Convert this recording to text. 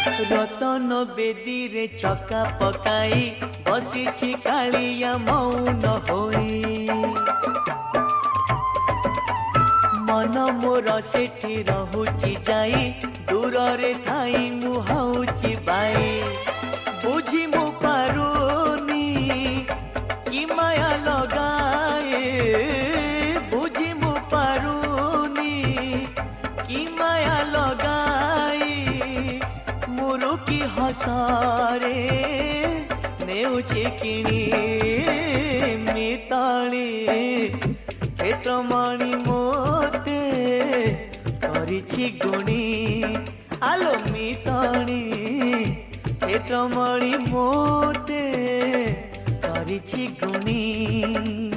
रतन बेदी रे चका पकाई बसी कालिया मौन होई मन मोर सेठी रहुची जाई दूर रे थाई मुहाउची बाई बुझी मु पारुनी कि माया लगाए बुझी मु पारुनी कि माया लगाई मुरु की हसारे नेउची किणी मिताली क्षेत्रमणि मोते करिछि गुणी आलो मिताली क्षेत्रमणि मोते करिछि गुणी।